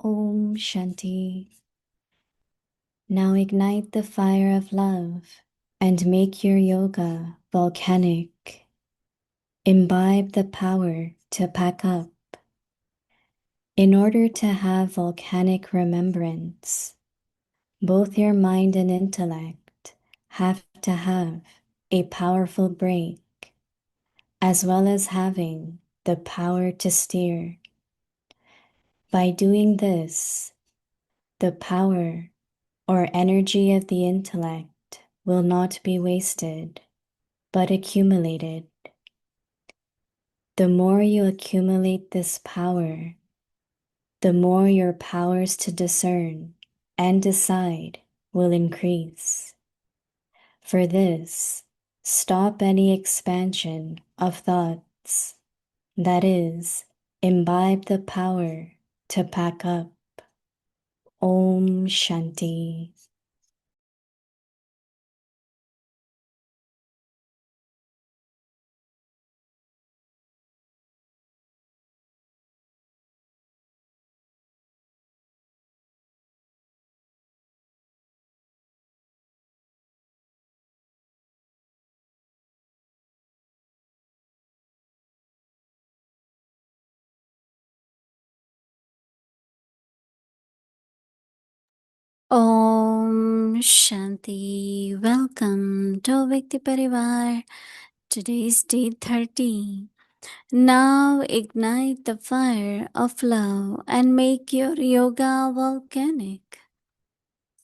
Om Shanti. Now ignite the fire of love and make your yoga volcanic. Imbibe the power to pack up. In order to have volcanic remembrance, both your mind and intellect have to have a powerful break, as well as having the power to steer. By doing this, the power or energy of the intellect will not be wasted, but accumulated. The more you accumulate this power, the more your powers to discern and decide will increase. For this, stop any expansion of thoughts, that is, imbibe the power to pack up. Om Shanti. Om Shanti. Welcome to Vikti Parivar. Today is day 30. Now ignite the fire of love and make your yoga volcanic.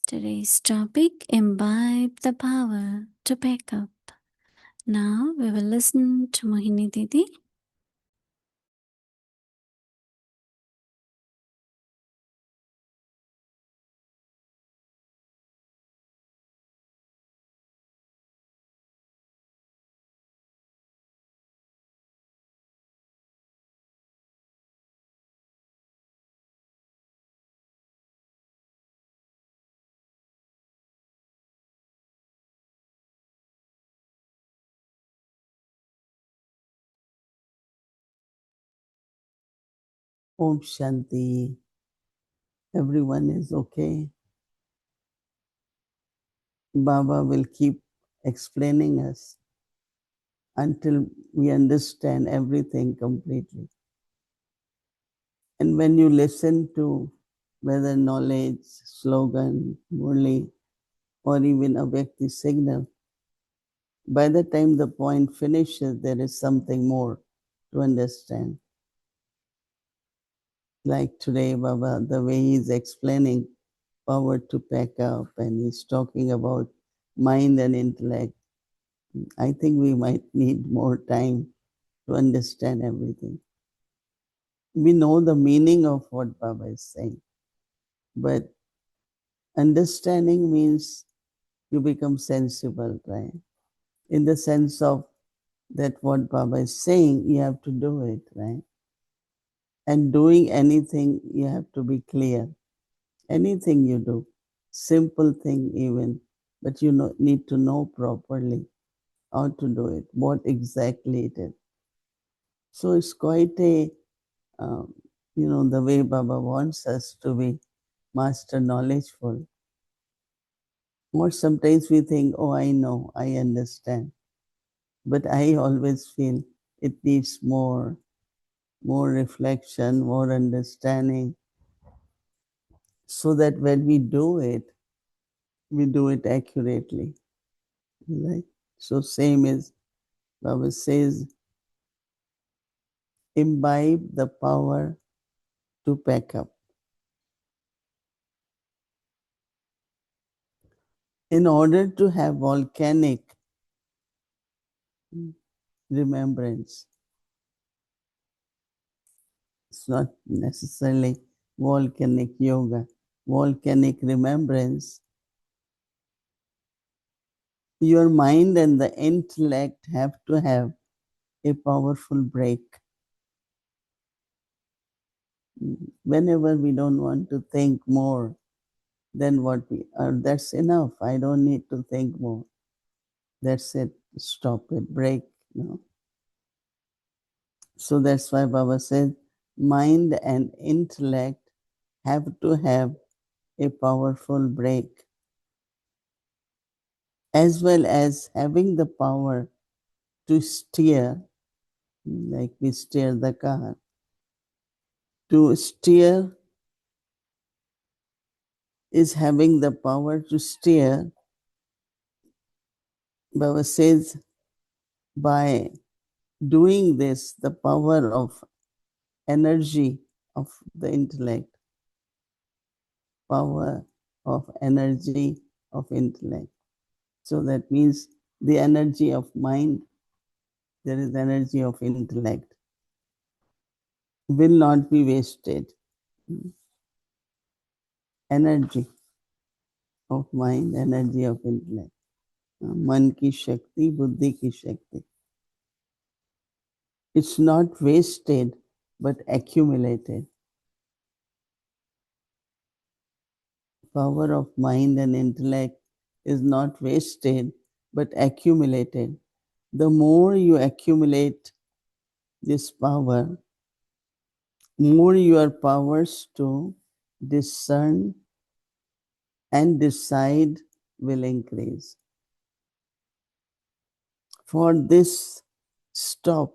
Today's topic: imbibe the power to pick up. Now we will listen to Mohini Didi. Om Shanti. Everyone is okay. Baba will keep explaining us until we understand everything completely. And when you listen to whether knowledge, slogan, murli, or even a Vyakti signal, by the time the point finishes, there is something more to understand. Like today, Baba, the way he's explaining power to pack up and he's talking about mind and intellect. I think we might need more time to understand everything. We know the meaning of what Baba is saying, but understanding means you become sensible, right? In the sense of that what Baba is saying, you have to do it, right? And doing anything, you have to be clear. Anything you do, simple thing even, but you need to know properly how to do it, what exactly it is. So it's quite a, the way Baba wants us to be master knowledgeful. Or sometimes we think, oh, I know, I understand. But I always feel it needs more reflection, more understanding, so that when we do it accurately. Right? So same as Baba says, imbibe the power to pack up. In order to have volcanic remembrance, it's not necessarily volcanic yoga, volcanic remembrance. Your mind and the intellect have to have a powerful break. Whenever we don't want to think more than what we are, that's enough. I don't need to think more. That's it. Stop it. Break. So that's why Baba said, mind and intellect have to have a powerful brake, as well as having the power to steer, like we steer the car. To steer is having the power to steer. Baba says, by doing this, the power of energy of the intellect, power of energy of intellect. So that means the energy of mind, there is energy of intellect, will not be wasted. Energy of mind, energy of intellect. मन की शक्ति, बुद्धि की शक्ति. It's not wasted, but accumulated. Power of mind and intellect is not wasted, but accumulated. The more you accumulate this power, more your powers to discern and decide will increase. For this, stop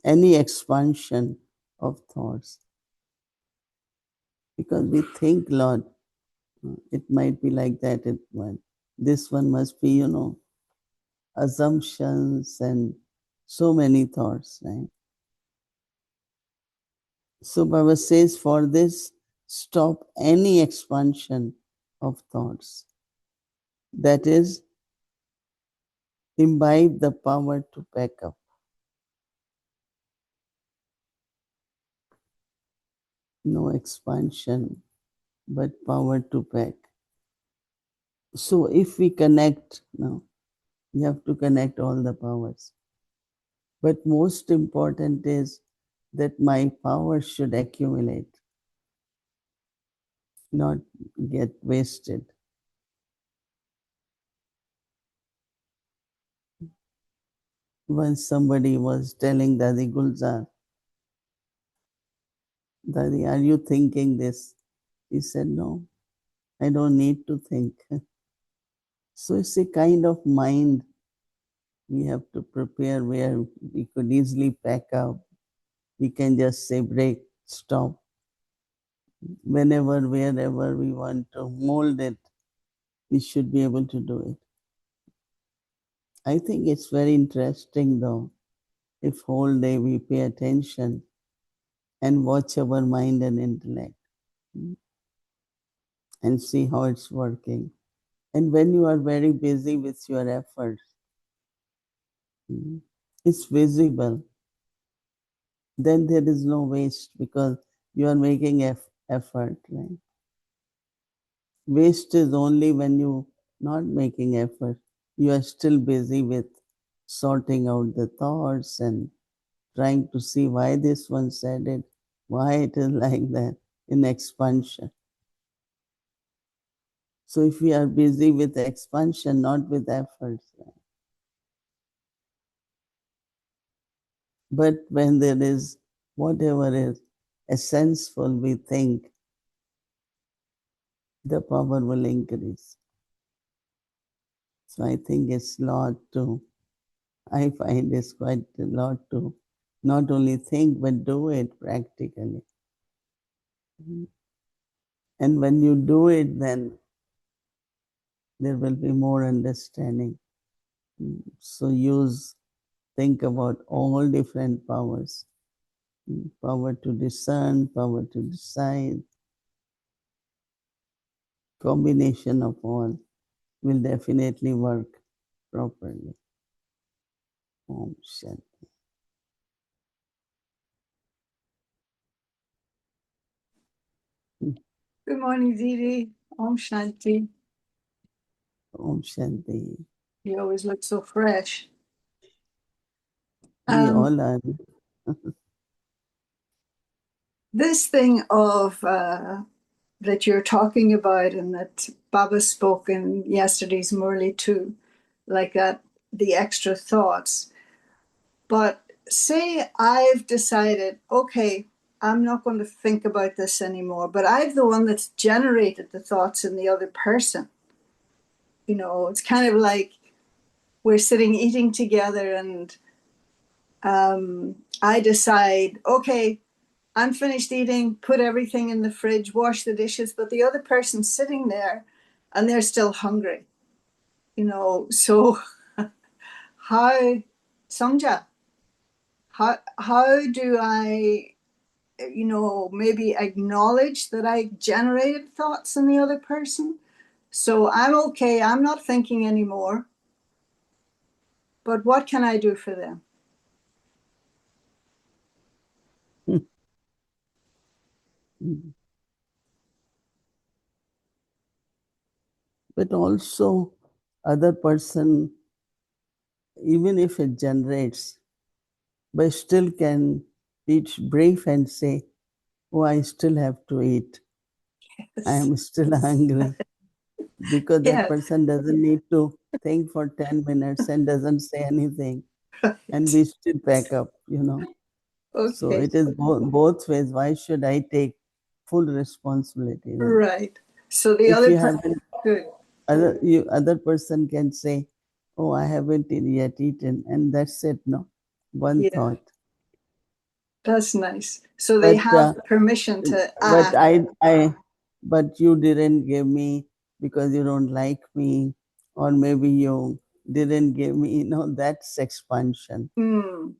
any expansion of thoughts. Because we think a lot, it might be like that. This one must be, assumptions and so many thoughts, right? So Baba says, for this, stop any expansion of thoughts. That is, imbibe the power to pack up. No expansion, but power to pack. So if we connect, now, you have to connect all the powers. But most important is that my power should accumulate, not get wasted. Once somebody was telling Dadi Gulzar, Dadi, are you thinking this? He said, no, I don't need to think. So it's a kind of mind we have to prepare where we could easily pack up. We can just say break, stop. Whenever, wherever we want to mold it, we should be able to do it. I think it's very interesting though, if whole day we pay attention and watch our mind and intellect and see how it's working. And when you are very busy with your efforts, it's visible. Then there is no waste because you are making effort. Right? Waste is only when you not making effort. You are still busy with sorting out the thoughts and trying to see why this one said it, why it is like that in expansion. So if we are busy with expansion, not with efforts, but when there is whatever is essential, we think the power will increase. So I think it's lot to, I find it's quite a lot to not only think, but do it practically. And when you do it, then there will be more understanding. So think about all different powers. Power to discern, power to decide, combination of all will definitely work properly. Om Shanti. Good morning, Didi. Om Shanti. Om Shanti. You always look so fresh. We all are. This thing of that you're talking about and that Baba spoke in yesterday's Murli too, like that, the extra thoughts. But say I've decided, okay, I'm not going to think about this anymore. But I'm the one that's generated the thoughts in the other person. You know, it's kind of like we're sitting eating together and I decide, okay, I'm finished eating, put everything in the fridge, wash the dishes, but the other person's sitting there and they're still hungry, you know. So how, Songja, how do I, you know, maybe acknowledge that I generated thoughts in the other person? So I'm okay, I'm not thinking anymore, but what can I do for them? But also other person, even if it generates, but still can be brave and say, oh, I still have to eat. I Yes. am still hungry. Because that Yeah, person doesn't need to think for 10 minutes and doesn't say anything. And right. we still pack up, you know. So Okay, it is both ways. Why should I take full responsibility then? right. So the If other you person, haven't, good. other person can say, oh, I haven't yet eaten, and that's it. No, one Yeah, thought. that's nice. So they But have the permission to but ask. but you didn't give me because you don't like me, or maybe you didn't give me. You know, that's expansion. Hmm,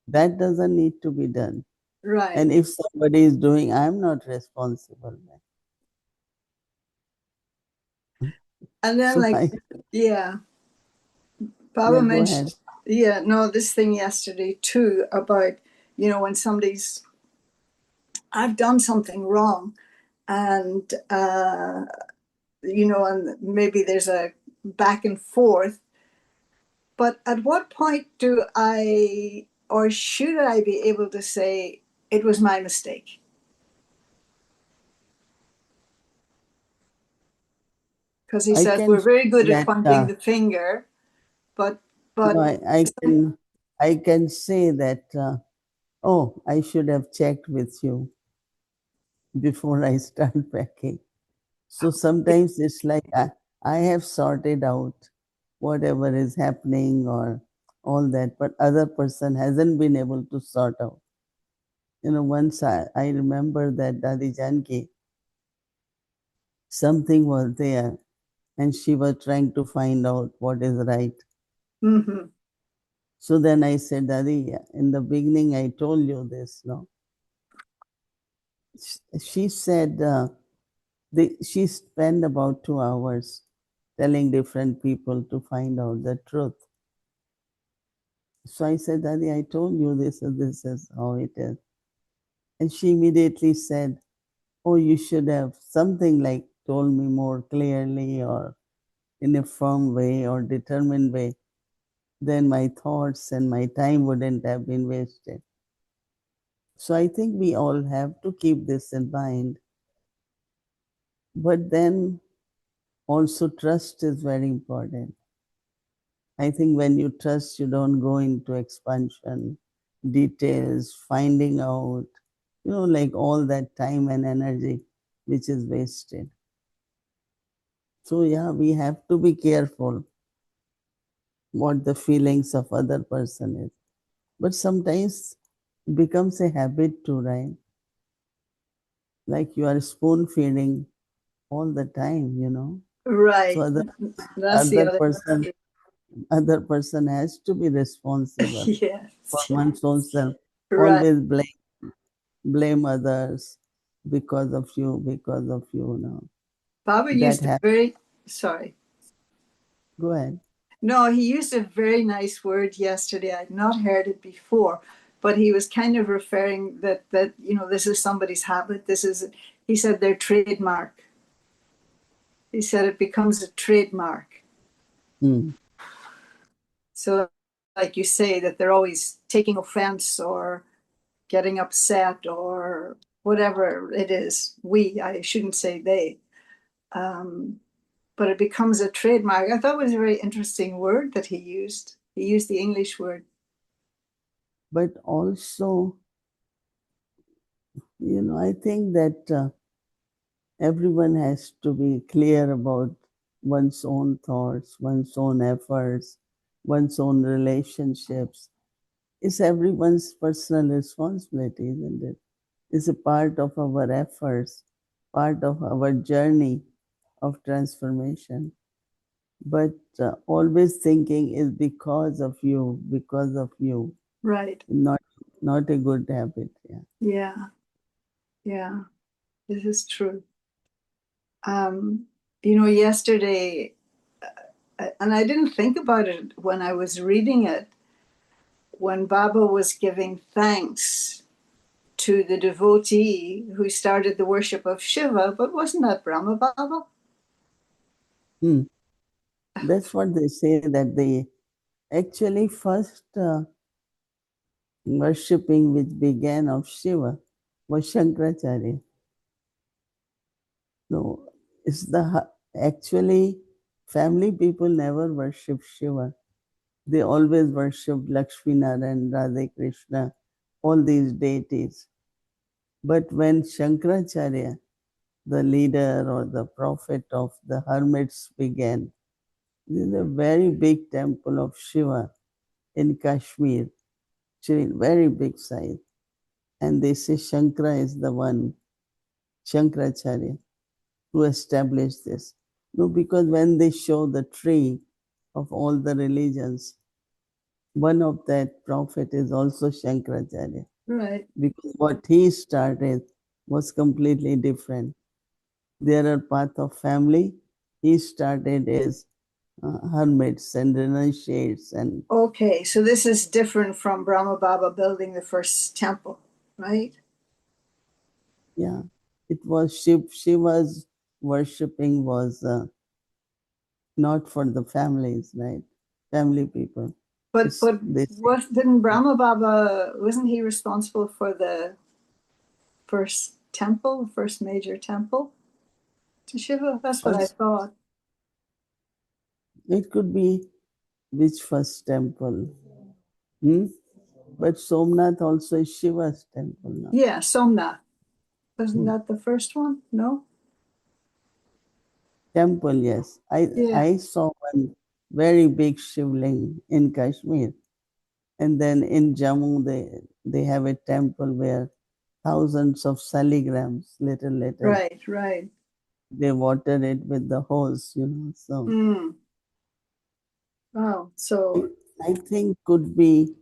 That doesn't need to be done. right. And if somebody is doing, I'm not responsible. And then, So like, I, yeah, Baba yeah, go ahead. mentioned, yeah, no, this thing yesterday too about, you know, when somebody's, I've done something wrong and, you know, and maybe there's a back and forth. But at what point do I, or should I be able to say, it was my mistake? Because he I says can we're say very good at that pointing the finger, but no, but I can say that oh, I should have checked with you before I start packing. So sometimes it's like I have sorted out whatever is happening or all that, but other person hasn't been able to sort out. You know, once I remember that Dadi Janki, something was there and she was trying to find out what is right. mm-hmm, So then I said, Dadi, in the beginning I told you this, no? She said she spent about 2 hours telling different people to find out the truth. So I said, Daddy, I told you this is how it is. And she immediately said, oh, you should have something like told me more clearly or in a firm way or determined way. Then my thoughts and my time wouldn't have been wasted. So I think we all have to keep this in mind. But then also trust is very important. I think when you trust, you don't go into expansion, details, finding out, you know, like all that time and energy which is wasted. So, yeah, we have to be careful what the feelings of other person is. But sometimes it becomes a habit too, right? Like you are spoon feeding all the time, you know. So right. That's the other other. person other person has to be responsible for Yes, one's own self. right. Always blame others because of you now. Baba That used a has very, sorry. go ahead. No, he used a very nice word yesterday. I'd not heard it before, but he was kind of referring that you know this is somebody's habit. This is, he said, their trademark. He said it becomes a trademark. Mm. So, like you say, that they're always taking offense or getting upset or whatever it is. I shouldn't say they. Um, but it becomes a trademark. I thought it was a very interesting word that he used. He used the English word. But also I think that everyone has to be clear about one's own thoughts, one's own efforts, one's own relationships. It's everyone's personal responsibility, isn't it? It's a part of our efforts, part of our journey of transformation. But always thinking is because of you, Right. not a good habit. Yeah. Yeah. This is true. Yesterday, and I didn't think about it when I was reading it, when Baba was giving thanks to the devotee who started the worship of Shiva, but wasn't that Brahma Baba? That's what they say, that they actually first worshipping which began of Shiva was Shankaracharya. No, actually family people never worship Shiva. They always worship Lakshmi Narayan, Radha Krishna, all these deities. But when Shankaracharya, the leader or the prophet of the hermits, began, this is a very big temple of Shiva in Kashmir, very big size. And they say Shankara is the one, Shankaracharya, who established this. No, because when they show the tree of all the religions, one of that prophet is also Shankaracharya. Right. Because what he started was completely different. There are path of family. He started as hermits and renunciates and Okay, so this is different from Brahma Baba building the first temple, right? yeah, it was Shiva's worshipping was not for the families, right? Family people. But They say, didn't Brahma Baba, wasn't he responsible for the first temple, first major temple to Shiva? That's what I first, thought. it could be which first temple. Hmm? But Somnath also is Shiva's temple now. Yeah, Somnath. Wasn't that the first one? No? Temple, yes. Yeah. I saw one very big Shivling in Kashmir. And then in Jammu, they have a temple where thousands of saligrams, little, Right. they water it with the hose. So Mm. Wow. So, I think could be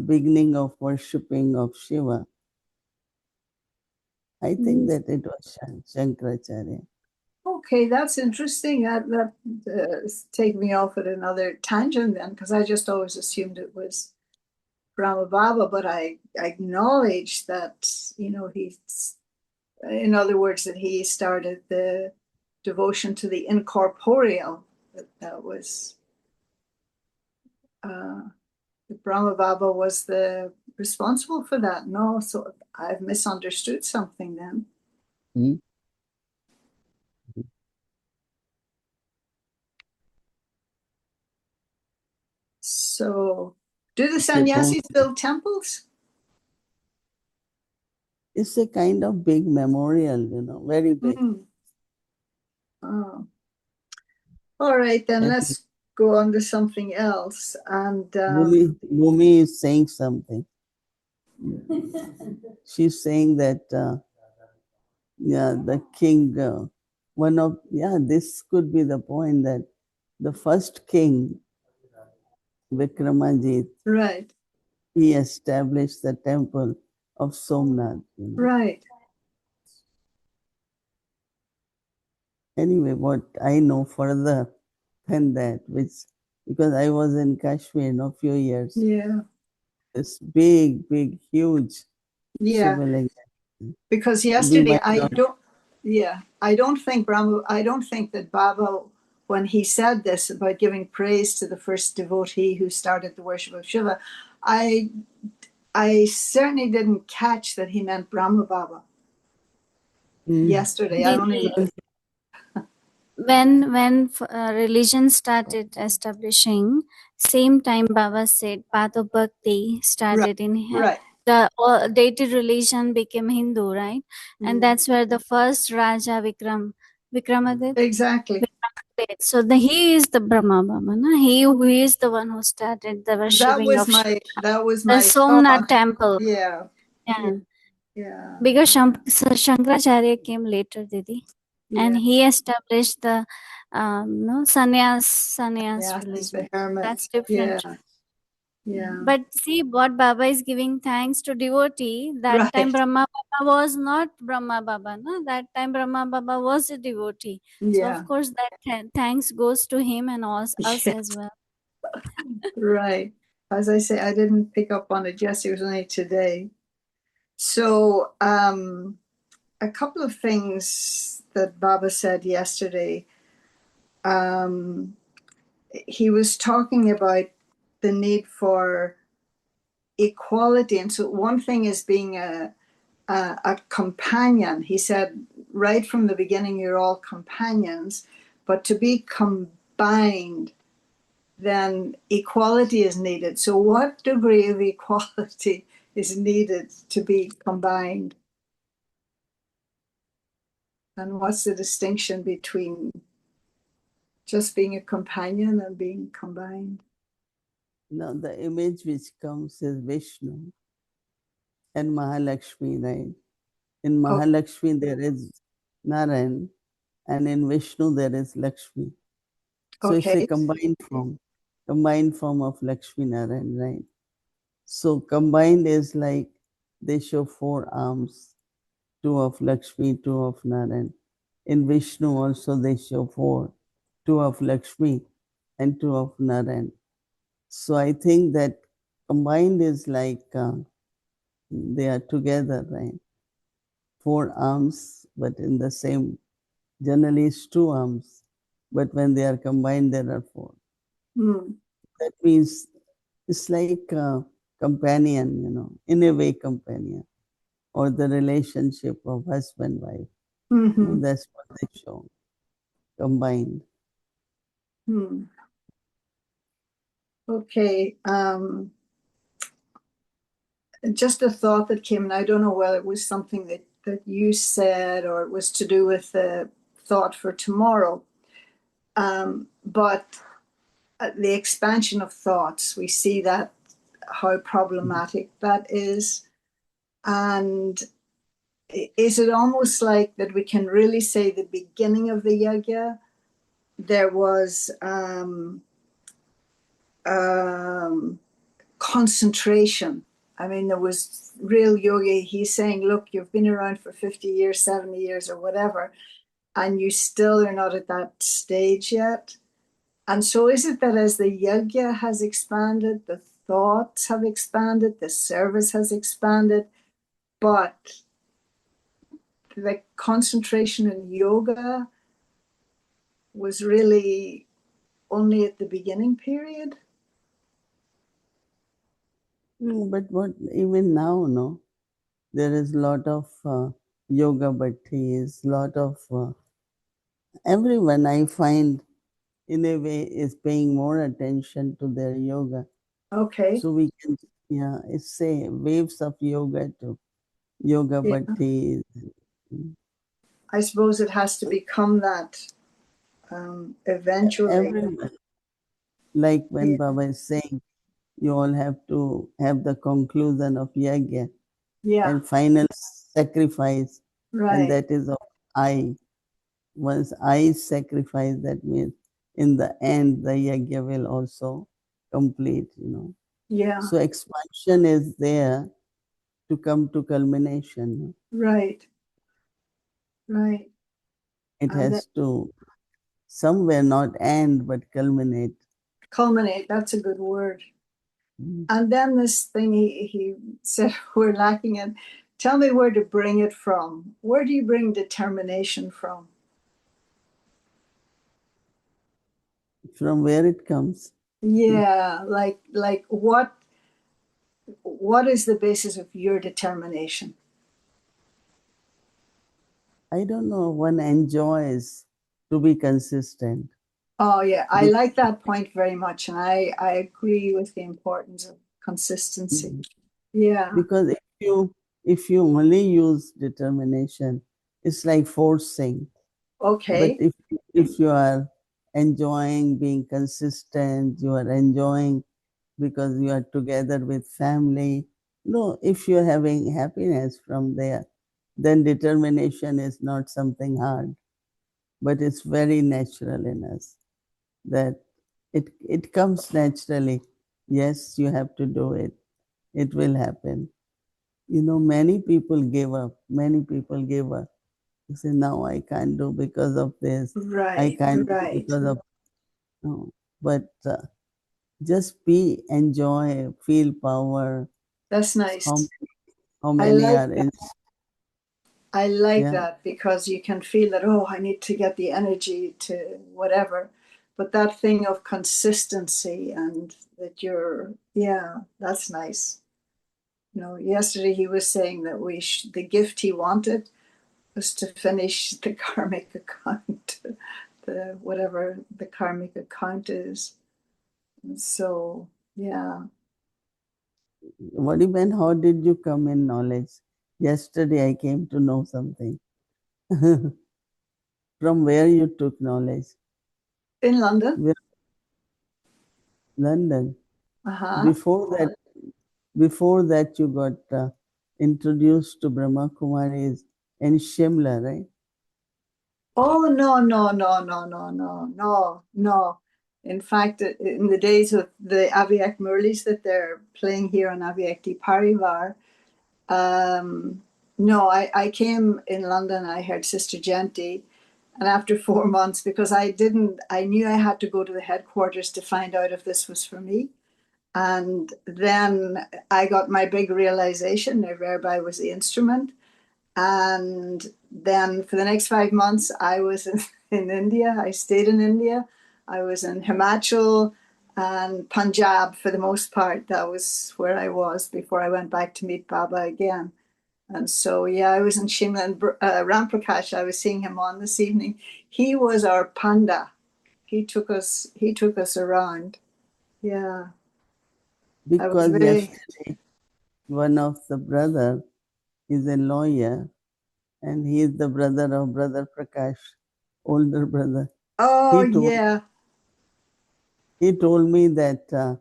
beginning of worshipping of Shiva. I think that it was Shankaracharya. okay, that's interesting. That take me off at another tangent then, because I just always assumed it was Brahma Baba, but I acknowledge that, he's, in other words, that he started the devotion to the incorporeal. That was, Brahma Baba was the responsible for that. No, so I've misunderstood something then. Hmm? So, do the sannyasis build temples? It's a kind of big memorial, very big. Oh. All right, then And let's go on to something else. And Bhumi is saying something. She's saying that, the king, this could be the point that the first king, Vikramadit, right, he established the temple of Somnath. right. Anyway, what I know further than that, because I was in Kashmir a few years, Yeah, this big, huge yeah. Shivaling. Because We yesterday might not. I don't think that Baba, when he said this about giving praise to the first devotee who started the worship of Shiva, I certainly didn't catch that he meant Brahma Baba. Yesterday, I only when religion started establishing, same time Baba said path of bhakti right, started in right. the deity religion became Hindu, right? And that's where the first Raja Vikramadit. Exactly. So he is the Brahma Baba, na? He who is the one who started the worshipping of That was the my Somnath thought. temple. Yeah. Yeah. Yeah. Because Shankaracharya came later, Didi. And Yeah. he established the no sannyas Yeah. He's religion. the hermit. That's different. Yeah. Yeah. But see what Baba is giving thanks to devotee. That time Right. Brahma Baba was not Brahma Baba. No? That time Brahma Baba was a devotee. So Yeah. of course that thanks goes to him and us Yeah. as well. Right. As I say, I didn't pick up on it yesterday. It was only today. So a couple of things that Baba said yesterday. He was talking about the need for equality. And so one thing is being a companion. He said, right from the beginning, you're all companions, but to be combined, then equality is needed. So what degree of equality is needed to be combined? And what's the distinction between just being a companion and being combined? Now, the image which comes is Vishnu and Mahalakshmi, right? In Oh, Mahalakshmi, there is Narayan, and in Vishnu, there is Lakshmi. So it's a okay. combined form of Lakshmi Narayan, right? So combined is like they show 4 arms, 2 of Lakshmi, 2 of Narayan. In Vishnu also they show 4, 2 of Lakshmi and 2 of Narayan. So I think that combined is like they are together, right? 4 arms, but in the same, generally it's 2 arms, but when they are combined, there are 4. That means it's like a companion, in a way companion, or the relationship of husband-wife. Mm-hmm. That's what they show, combined. Okay. Just a thought that came, and I don't know whether it was something that you said or it was to do with the thought for tomorrow. But the expansion of thoughts, we see that how problematic that is. And is it almost like that we can really say the beginning of the yajna, there was concentration. I mean, there was real yoga. He's saying, look, you've been around for 50 years, 70 years, or whatever, and you still are not at that stage yet. And so is it that as the yajna has expanded, the thoughts have expanded, the service has expanded, but the concentration in yoga was really only at the beginning period? But what, even now, no? There is a lot of yoga bhattis, lot of everyone I find in a way is paying more attention to their yoga. Okay. So we can, it's a waves of yoga to yoga Yeah. bhattis. I suppose it has to become that eventually. Everyone, like when Yeah. Baba is saying, you all have to have the conclusion of yajna Yeah. and final sacrifice, and Right. that is of I. Once I sacrifice, that means in the end the yajna will also complete. Yeah. So expansion is there to come to culmination. Right. Right. It And then has to somewhere not end but culminate. culminate. That's a good word. Mm. And then this thing he said we're lacking in. Tell me where to bring it from. Where do you bring determination from? From where it comes, Yeah, like what is the basis of your determination? I don't know, one enjoys to be consistent. Oh yeah, I Be- like that point very much, and I agree with the importance of consistency. Mm. Yeah. Because if you only use determination, it's like forcing. But Okay. if you are enjoying being consistent, you are enjoying because you are together with family. No, if you're having happiness from there, then determination is not something hard, but it's very natural in us that it comes naturally. Yes, you have to do it. It will happen. You know, many people give up. Many people give up. You say, no, I can't do because of this. I Right. can't do Right. because of no. But just be, enjoy, feel power. That's How nice. how I many like are that. in? I like Yeah, that because you can feel that, oh, I need to get the energy to whatever. But that thing of consistency and that you're, yeah, that's nice. You know, yesterday he was saying that the gift he wanted was to finish the karmic account, the whatever the karmic account is. And so, yeah. what do you mean? How did you come in knowledge? Yesterday I came to know something. From where you took knowledge? In London. Where, London. Uh-huh. Before that, before that you got introduced to Brahma Kumaris in Shimla, right? Oh, no, no, no, no, no, no, no, no. In fact, in the days of the Aviak Murlis that they're playing here on Aviak Di Parivar, no, I came in London, I heard Sister Genty, and after 4 months, because I knew I had to go to the headquarters to find out if this was for me. And then I got my big realization that whereby was the instrument. And then for the next 5 months, I was in India. I stayed in India. I was in Himachal and Punjab for the most part. That was where I was before I went back to meet Baba again. And so, yeah, I was in Shimla and Ram Prakash. I was seeing him on this evening. He was our panda. He took us. He took us around. Yeah, I was Because very. yesterday one of the brother is a lawyer and he is the brother of Brother Prakash, older brother. Oh He told yeah. he told me that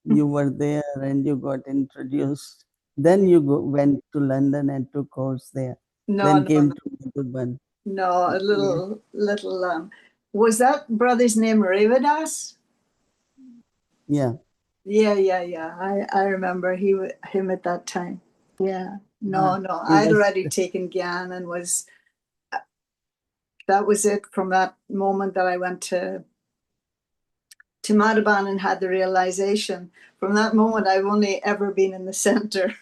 you were there and you got introduced. Then you went to London and took course there. No, Then no, came no, to Madhuban. no. A Yeah, little. Was that brother's name Revadas? yeah. Yeah, yeah, yeah. I remember him at that time. Yeah. No, no. He I'd was already taken Gyan and was that was it from that moment that I went to Madhuban and had the realization. From that moment, I've only ever been in the center.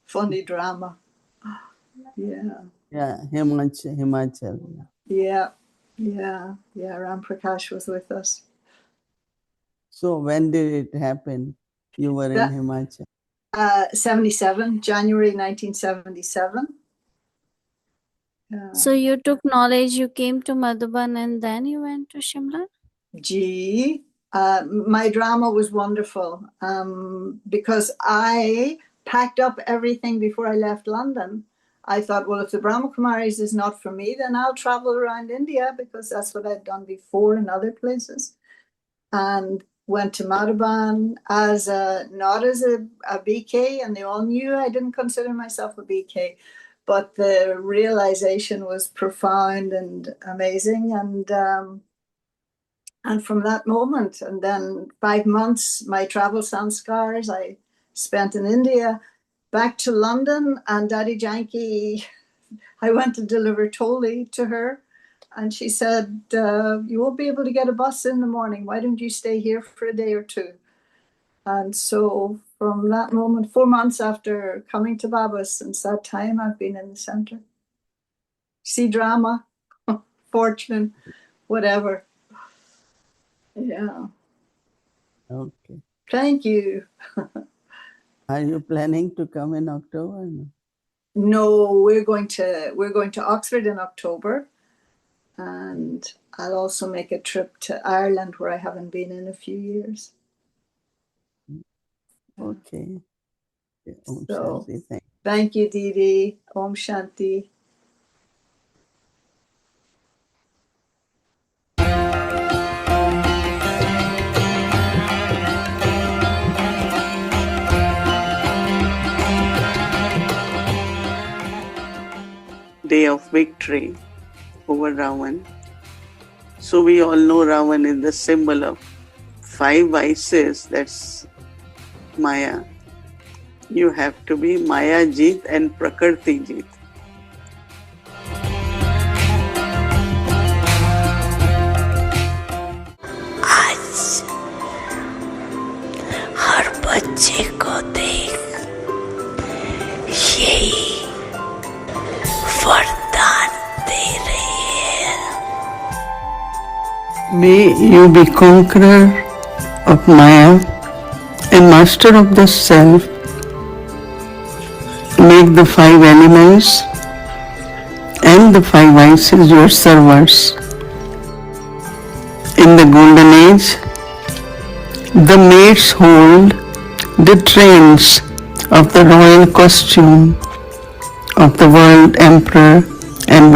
Funny drama. Yeah. Himachal. Yeah. Yeah. Yeah. Ram Prakash was with us. So when did it happen? You were in That Himachal. 77, January 1977. So you took knowledge, you came to Madhuban and then you went to Shimla? Gee, my drama was wonderful because I packed up everything before I left London. I thought, well, if the Brahma Kumaris is not for me, then I'll travel around India because that's what I'd done before in other places. And went to Madhuban as not as a BK, and they all knew I didn't consider myself a BK, but the realization was profound and amazing. And from that moment, and then 5 months, my travel sanskars I spent in India, back to London, and Daddy Janki, I went to deliver Toli to her. And she said, you won't be able to get a bus in the morning. Why don't you stay here for a day or two? And so from that moment, 4 months after coming to Baba, since that time, I've been in the center. See drama, fortune, whatever. Yeah. Okay. Thank you. Are you planning to come in October? No? No, we're going to Oxford in October, and I'll also make a trip to Ireland where I haven't been in a few years. Okay. Om So Shanti. thank you, Didi. Om Shanti. Day of victory over Ravan. So we all know Ravan is the symbol of 5 vices. That's Maya. You have to be Maya Jeet and Prakriti Jeet. आज हर बच्चे को देख यही वरदान दे रही है. May you be conqueror of Maya and master of the self. Make the 5 elements and the 5 vices your servers. In the golden age, the maids hold the trains of the royal costume of the world emperor and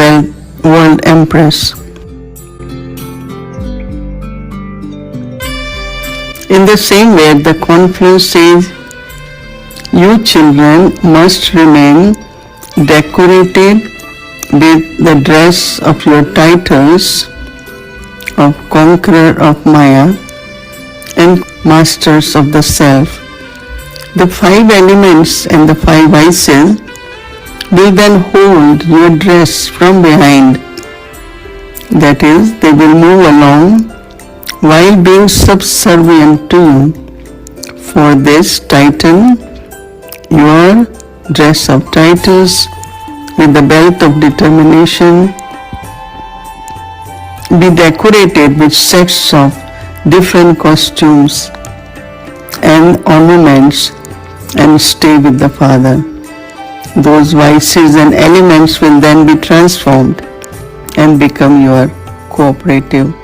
world empress. In the same way, the Confucius says, you children must remain decorated with the dress of your titles of conqueror of Maya and masters of the self. The 5 elements and the 5 vices will then hold your dress from behind. That is, they will move along while being subservient to you. For this, tighten your dress of titles with the belt of determination. Be decorated with sets of different costumes and ornaments and stay with the Father. Those vices and elements will then be transformed and become your cooperative